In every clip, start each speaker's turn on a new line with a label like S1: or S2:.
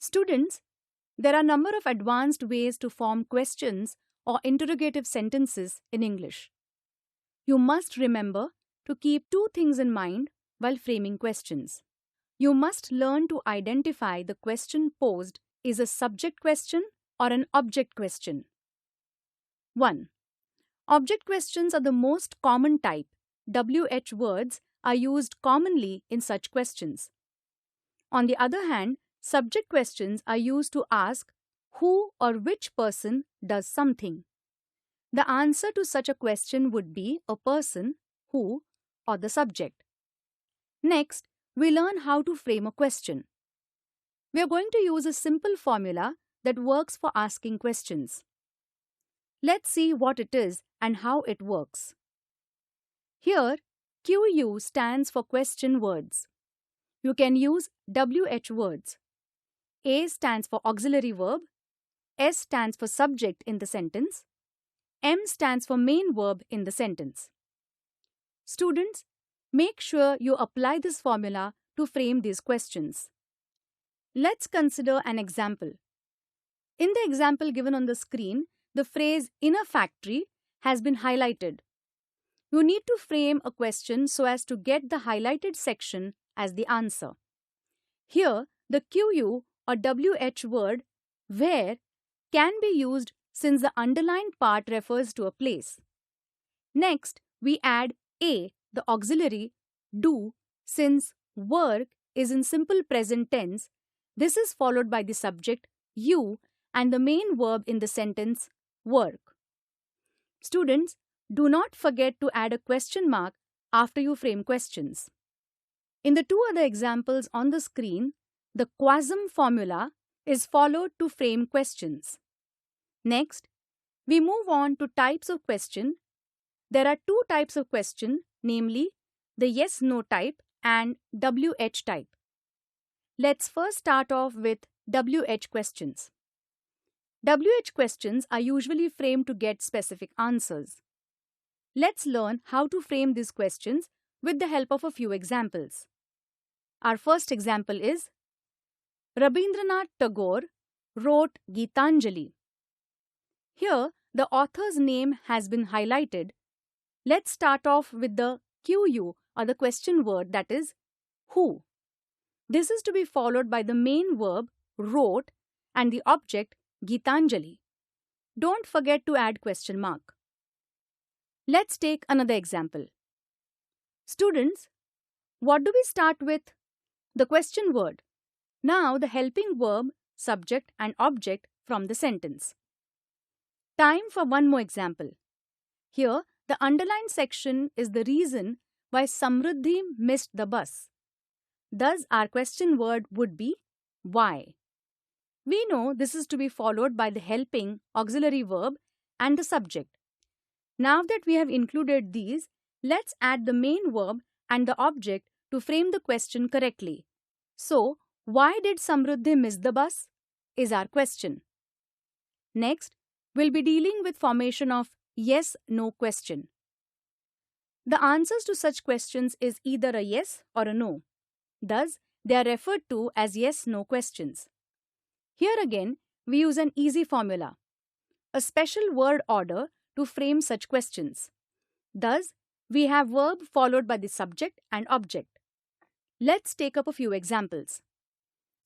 S1: Students, there are a number of advanced ways to form questions or interrogative sentences in English. You must remember to keep two things in mind while framing questions. You must learn to identify the question posed is a subject question or an object question. 1. Object questions are the most common type. WH words are used commonly in such questions. On the other hand, subject questions are used to ask who or which person does something. The answer to such a question would be a person, who, or the subject. Next, we learn how to frame a question. We are going to use a simple formula that works for asking questions. Let's see what it is and how it works. Here, QU stands for question words. You can use WH words. A stands for auxiliary verb, S stands for subject in the sentence, M stands for main verb in the sentence. Students, make sure you apply this formula to frame these questions. Let's consider an example. In the example given on the screen, the phrase "in a factory" has been highlighted. You need to frame a question so as to get the highlighted section as the answer. Here, the QU or WH word "where" can be used since the underlined part refers to a place. Next, we add A, the auxiliary, do, since work is in simple present tense. This is followed by the subject, you, and the main verb in the sentence, work. Students, do not forget to add a question mark after you frame questions. In the two other examples on the screen, the QUASM formula is followed to frame questions. Next, we move on to types of question. There are two types of question, namely the yes-no type and WH type. Let's first start off with WH questions. WH questions are usually framed to get specific answers. Let's learn how to frame these questions with the help of a few examples. Our first example is Rabindranath Tagore wrote Gitanjali. Here, the author's name has been highlighted. Let's start off with the QU or the question word, that is, who. This is to be followed by the main verb, wrote, and the object, Gitanjali. Don't forget to add question mark. Let's take another example. Students, what do we start with? The question word. Now the helping verb, subject, and object from the sentence. Time for one more example. Here, the underlined section is the reason why Samruddhi missed the bus. Thus, our question word would be why. We know this is to be followed by the helping auxiliary verb and the subject. Now that we have included these, let's add the main verb and the object to frame the question correctly. So, why did Samruddhi miss the bus? Is our question. Next, we'll be dealing with formation of yes-no question. The answers to such questions is either a yes or a no. Thus, they are referred to as yes-no questions. Here again, we use an easy formula, a special word order to frame such questions. Thus, we have verb followed by the subject and object. Let's take up a few examples.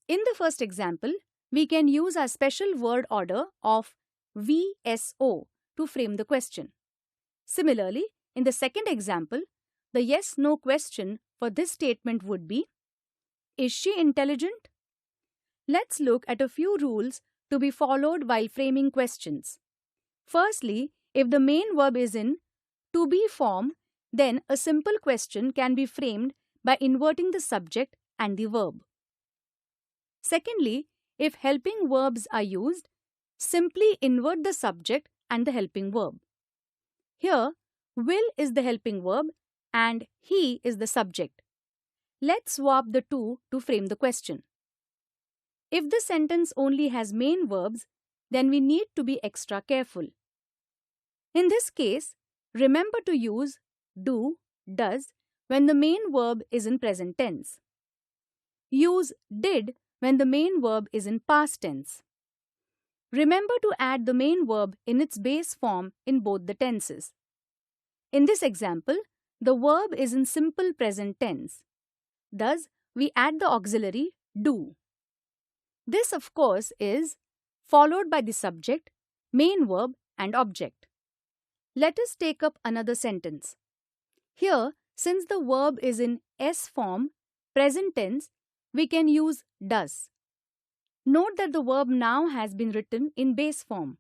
S1: In the first example, we can use our special word order of VSO to frame the question. Similarly, in the second example, the yes-no question for this statement would be, is she intelligent? Let's look at a few rules to be followed while framing questions. Firstly, if the main verb is in to be form, then a simple question can be framed by inverting the subject and the verb. Secondly, if helping verbs are used, simply invert the subject and the helping verb. Here, will is the helping verb and he is the subject. Let's swap the two to frame the question. If the sentence only has main verbs, then we need to be extra careful. In this case, remember to use do, does when the main verb is in present tense. Use did when the main verb is in past tense. Remember to add the main verb in its base form in both the tenses. In this example, the verb is in simple present tense. Thus, we add the auxiliary do. This, of course, is followed by the subject, main verb, and object. Let us take up another sentence. Here, since the verb is in S form, present tense, we can use does. Note that the verb now has been written in base form.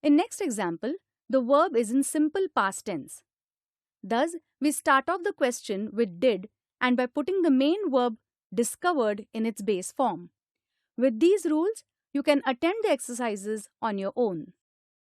S1: In next example, the verb is in simple past tense. Thus, we start off the question with did and by putting the main verb discovered in its base form. With these rules, you can attempt the exercises on your own.